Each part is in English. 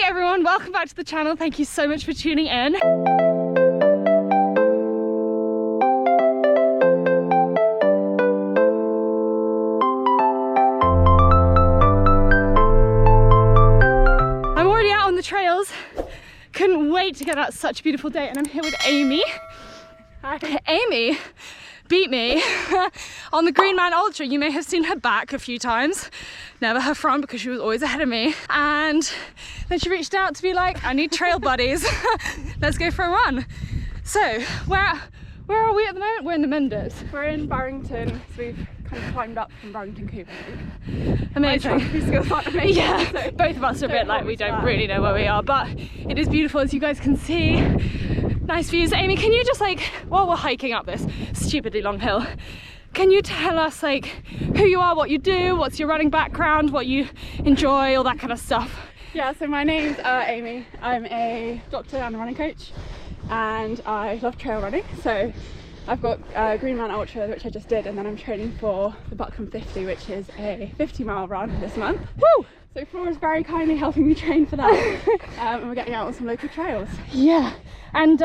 Hey everyone, welcome back to the channel. Thank you so much for tuning in. I'm already out on the trails. Couldn't wait to get out, such a beautiful day, and I'm here with Amy. Hi. Amy beat me on the Green Man Ultra. You may have seen her back a few times, never her front because she was always ahead of me. And then she reached out to be like, I need trail buddies. Let's go for a run. So where are we at the moment? We're in the Mendips. We're in Barrington, so we've kind of climbed up from Barrington Cooper. Amazing. Skills aren't amazing. Yeah, so both of us are a bit like we don't really know where we are, but it is beautiful, as you guys can see. Nice views. Amy, can you just, like, while we're hiking up this stupidly long hill, can you tell us, like, who you are, what you do, what's your running background, what you enjoy, all that kind of stuff? Yeah, so my name's Amy. I'm a doctor and a running coach, and I love trail running. So I've got Green Man Ultra, which I just did, and then I'm training for the Buckham 50, which is a 50-mile run this month. Woo! So Flora's very kindly helping me train for that, and we're getting out on some local trails. Yeah. And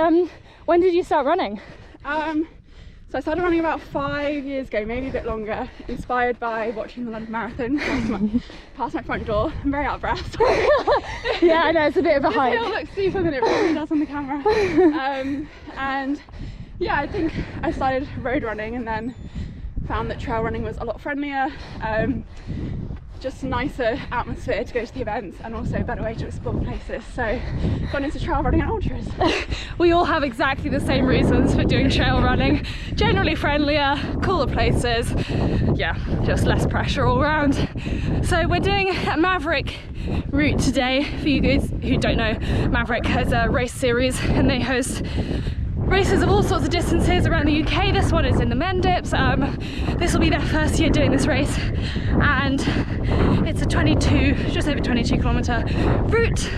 when did you start running? So I started running about 5 years ago, maybe a bit longer, inspired by watching the London Marathon past my front door. I'm very out of breath. Yeah, I know, it's a bit of a hike. This hill looks steeper than it really does on the camera. And yeah, I think I started road running and then found that trail running was a lot friendlier, just a nicer atmosphere to go to the events, and also a better way to explore places. So gone into trail running and ultras. We all have exactly the same reasons for doing trail running. Generally friendlier, cooler places, yeah, just less pressure all around. So we're doing a Maverick route today. For you guys who don't know, Maverick has a race series and they host races of all sorts of distances around the UK. This one is in the Mendips. This will be their first year doing this race, and it's a just over 22 kilometre route.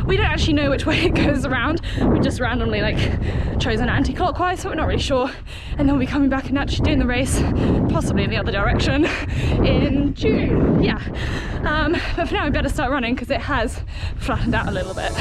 We don't actually know which way it goes around. We just randomly chosen anti-clockwise, so we're not really sure. And then we'll be coming back and actually doing the race, possibly in the other direction, in June. Yeah. But for now we better start running because it has flattened out a little bit.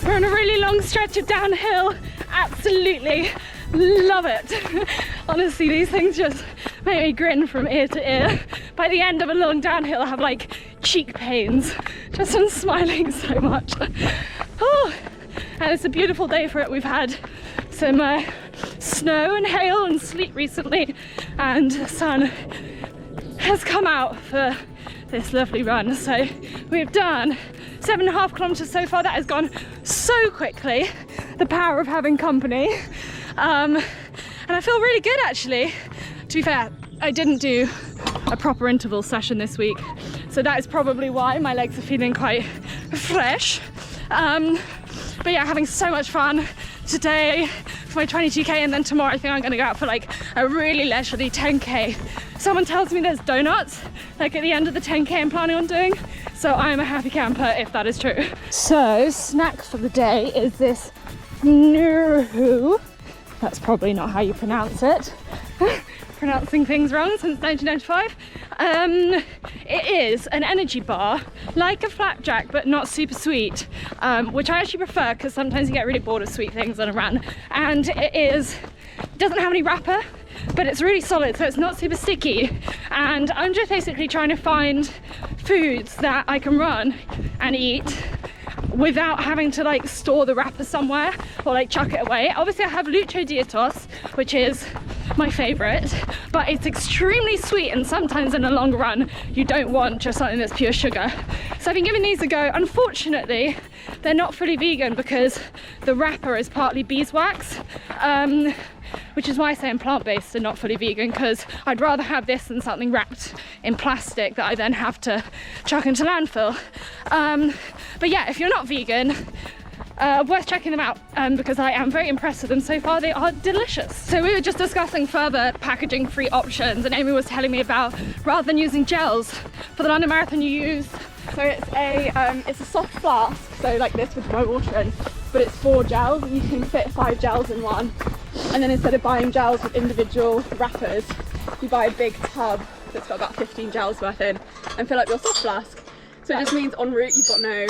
We're on a really long stretch of downhill. Absolutely love it. Honestly, these things just make me grin from ear to ear. By the end of a long downhill, I have like cheek pains just from smiling so much. Oh, and it's a beautiful day for it. We've had some snow and hail and sleet recently, and the sun has come out for this lovely run. So we've done 7.5 kilometers so far. That has gone so quickly. The power of having company. And I feel really good actually. To be fair, I didn't do a proper interval session this week, so that is probably why my legs are feeling quite fresh. But yeah, having so much fun today for my 22k, and then tomorrow I think I'm gonna go out for like a really leisurely 10k. Someone tells me there's donuts like at the end of the 10k I'm planning on doing, so I'm a happy camper if that is true. So snack for the day is this Nurhu. That's probably not how you pronounce it. Pronouncing things wrong since 1995. It is an energy bar, like a flapjack, but not super sweet, which I actually prefer because sometimes you get really bored of sweet things on a run. And it doesn't have any wrapper, but it's really solid, so it's not super sticky. And I'm just basically trying to find foods that I can run and eat without having to like store the wrapper somewhere or like chuck it away. Obviously I have Lucho Dietos, which is my favorite, but it's extremely sweet, and sometimes in a long run you don't want just something that's pure sugar. So I've been giving these a go. Unfortunately they're not fully vegan because the wrapper is partly beeswax, which is why I say I'm plant-based and not fully vegan, because I'd rather have this than something wrapped in plastic that I then have to chuck into landfill. But yeah, if you're not vegan, worth checking them out, because I am very impressed with them so far. They are delicious. So we were just discussing further packaging free options, and Amy was telling me about, rather than using gels for the London Marathon, you use... So it's a soft flask, so like this with my water in, but it's 4 gels and you can fit 5 gels in one. And then instead of buying gels with individual wrappers, you buy a big tub that's got about 15 gels worth in and fill up your soft flask. So it just means en route you've got no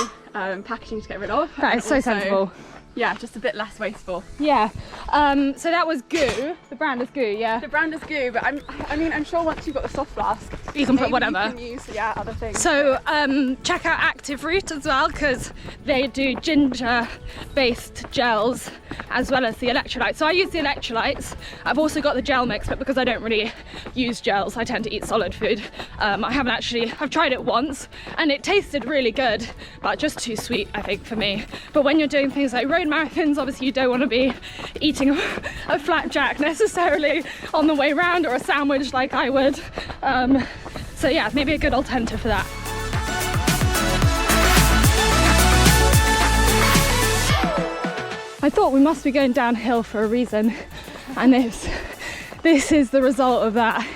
packaging to get rid of. That is so sensible. Yeah, just a bit less wasteful. Yeah. So that was Goo. The brand is Goo, yeah. The brand is Goo, but I'm sure once you've got the soft flask, you can put whatever. You can use, yeah, other things. So check out Active Root as well, because they do ginger-based gels as well as the electrolytes. So I use the electrolytes. I've also got the gel mix, but because I don't really use gels, I tend to eat solid food. I've tried it once and it tasted really good, but just too sweet, I think, for me. But when you're doing things like road marathons, obviously you don't want to be eating a flapjack necessarily on the way round, or a sandwich like I would. So yeah, maybe a good alternative for that. I thought we must be going downhill for a reason, and this is the result of that.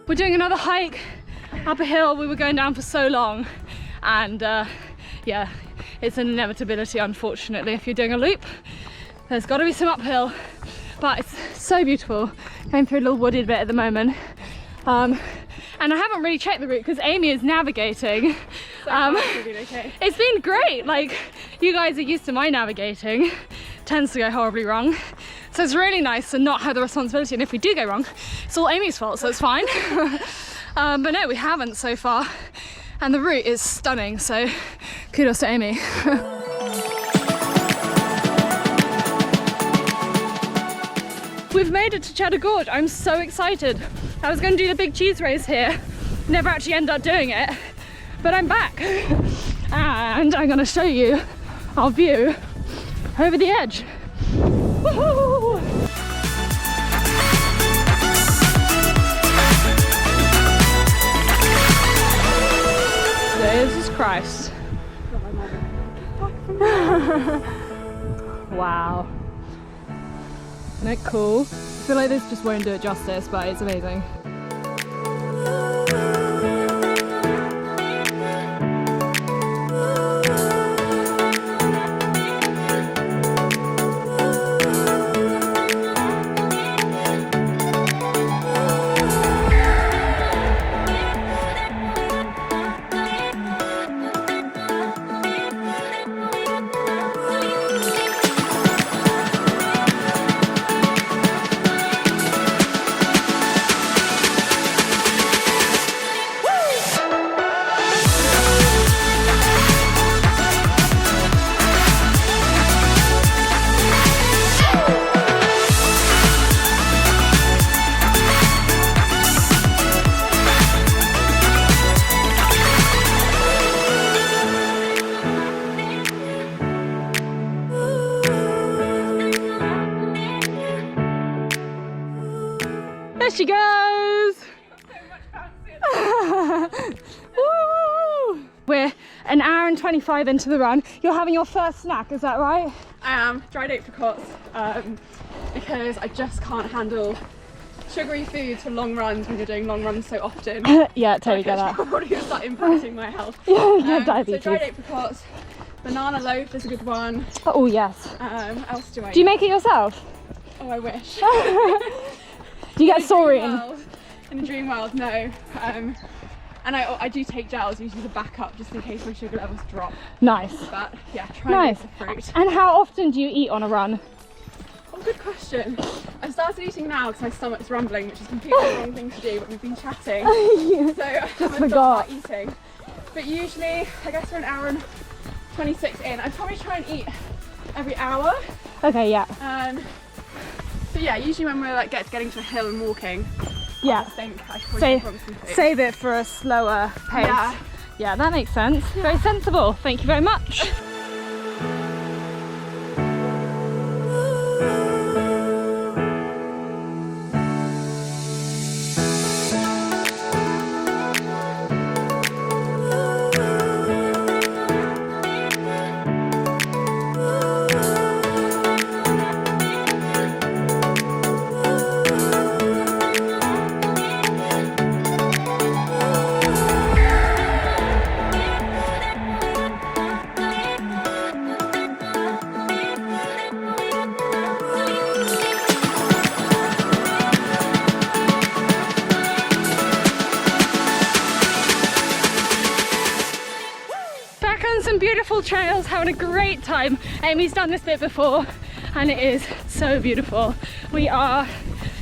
We're doing another hike up a hill we were going down for so long, and yeah, it's an inevitability, unfortunately. If you're doing a loop, there's got to be some uphill, but it's so beautiful. Going through a little wooded bit at the moment, and I haven't really checked the route because Amy is navigating. Okay. It's been great. Like, you guys are used to my navigating. Tends to go horribly wrong, so it's really nice to not have the responsibility, and if we do go wrong, it's all Amy's fault, so it's fine. But no, we haven't so far, and the route is stunning, so kudos to Amy. We've made it to Cheddar Gorge. I'm so excited. I was going to do the big cheese race here, never actually ended up doing it, but I'm back and I'm going to show you our view over the edge. Woohoo! Jesus Christ. Wow. Isn't it cool? I feel like this just won't do it justice, but it's amazing. There she goes! Woo! We're an hour and 25 into the run. You're having your first snack, is that right? I am. Dried apricots, because I just can't handle sugary foods for long runs when you're doing long runs so often. Yeah, totally get that. Probably going to start impacting my health. Yeah, diabetes. So dried apricots, banana loaf is a good one. Oh yes. What else do I Do you make it yourself? Oh, I wish. Do you get saurian? In a dream world, no. And I do take gels usually to back up just in case my sugar levels drop. Nice. But yeah, try and get the fruit. And how often do you eat on a run? Oh, good question. I started eating now because my stomach's rumbling, which is completely the wrong thing to do, but we've been chatting. So I haven't forgot. thought about eating. But usually, I guess for an hour and 26 in, I probably try and eat every hour. Okay, yeah. So yeah, usually when we're like getting to a hill and walking, Yeah. I think I probably some food. Save it for a slower pace. Yeah. Yeah, that makes sense. Very sensible. Thank you very much. Some beautiful trails, having a great time. Amy's done this bit before and it is so beautiful. We are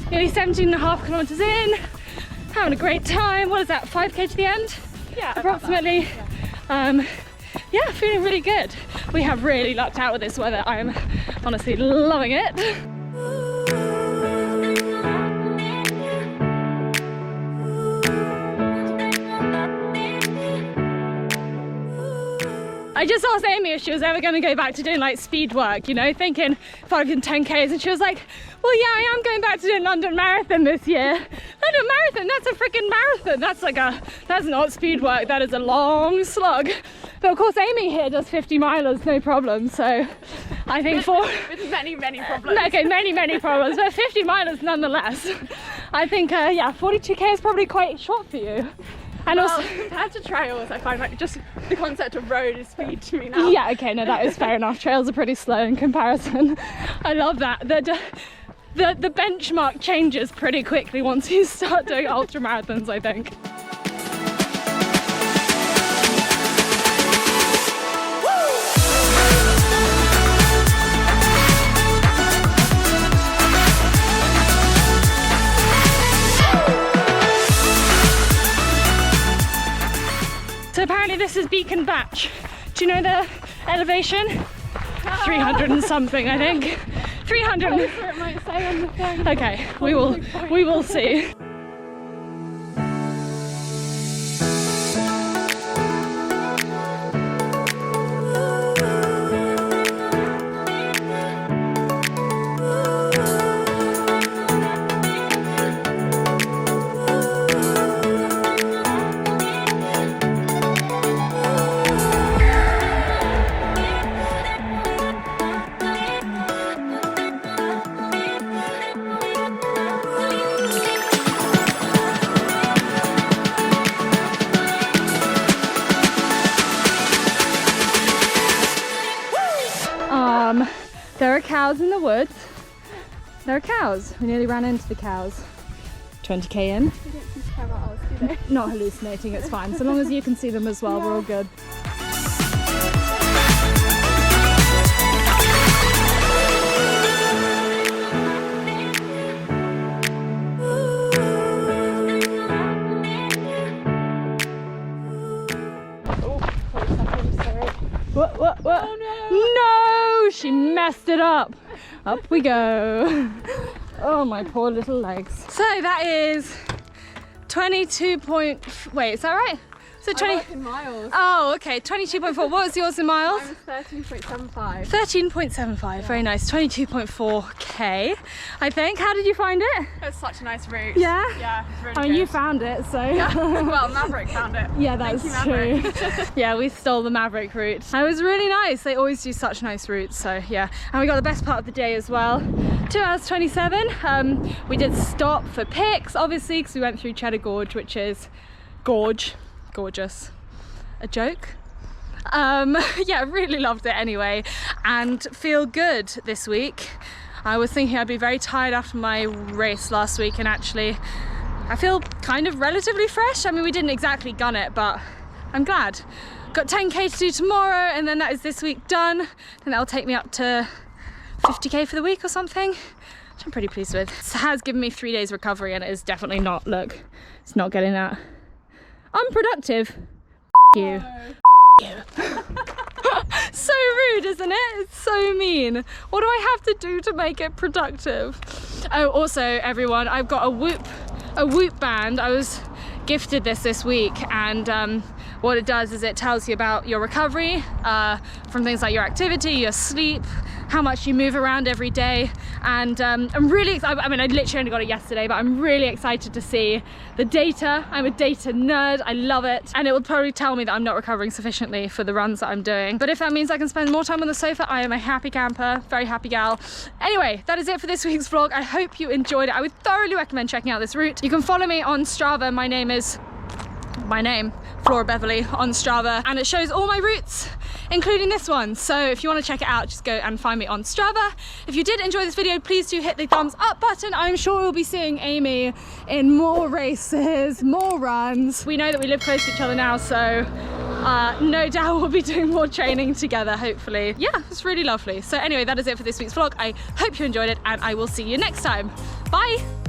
nearly 17.5 kilometers in, having a great time. What is that, 5k to the end? Yeah, approximately. Yeah, feeling really good. We have really lucked out with this weather. I'm honestly loving it. I just asked Amy if she was ever going to go back to doing like speed work, you know, thinking 5 and 10Ks, and she was like, well, yeah, I am going back to doing London Marathon this year. London Marathon, that's a freaking marathon. That's not speed work, that is a long slug. But of course Amy here does 50 milers, no problem, so I think with many problems. Okay, many problems, but 50 milers nonetheless. I think, yeah, 42k is probably quite short for you. And well, also, compared to trails, I find like just the concept of road is speed to me now. Yeah, okay, no, that is fair enough. Trails are pretty slow in comparison. I love that. The benchmark changes pretty quickly once you start doing ultra marathons, I think. So apparently this is Beacon Batch. Do you know the elevation? 300 and something, I think. 300. It might say on the thing. Okay, we will see. There are cows in the woods. There are cows. We nearly ran into the cows. 20k in. They don't seem to care about us, do they? Not hallucinating, it's fine. So long as you can see them as well, we're all good. What? Oh no! No! She messed it up. Up we go. Oh, my poor little legs. So that is 22 point... Wait, is that right? So 20... I work in miles. Oh, okay. 22.4. What was yours in miles? Mine was 13.75. 13.75. Very nice. 22.4k, I think. How did you find it? It was such a nice route. Yeah? Yeah, it was really I mean, good. you found it, so... Yeah. Well, Maverick found it. Yeah, that's Thank you, true. Yeah, we stole the Maverick route. And it was really nice. They always do such nice routes, so yeah. And we got the best part of the day as well. 2 hours 27. We did stop for pics, obviously, because we went through Cheddar Gorge, which is gorgeous. A joke? Yeah, really loved it anyway, and feel good this week. I was thinking I'd be very tired after my race last week, and actually I feel kind of relatively fresh. I mean, we didn't exactly gun it, but I'm glad. Got 10k to do tomorrow, and then that is this week done. And that'll take me up to 50k for the week or something, which I'm pretty pleased with. It has given me 3 days recovery, and it is definitely not, look, it's not getting that unproductive. You. You. So rude, isn't it? It's so mean. What do I have to do to make it productive? Oh, also everyone, I've got a Whoop band. I was gifted this week, and what it does is it tells you about your recovery from things like your activity, your sleep, how much you move around every day, and I'm really excited. I mean, I literally only got it yesterday, but I'm really excited to see the data. I'm a data nerd, I love it, and it will probably tell me that I'm not recovering sufficiently for the runs that I'm doing. But if that means I can spend more time on the sofa, I am a happy camper, very happy gal. Anyway, that is it for this week's vlog. I hope you enjoyed it. I would thoroughly recommend checking out this route. You can follow me on Strava. My name, Flora Beverley, on Strava, and it shows all my routes, including this one. So if you want to check it out, just go and find me on Strava. If you did enjoy this video, please do hit the thumbs up button. I'm sure we'll be seeing Amy in more races, more runs. We know that we live close to each other now, so no doubt we'll be doing more training together, hopefully. Yeah, it's really lovely. So anyway, that is it for this week's vlog. I hope you enjoyed it, and I will see you next time. Bye.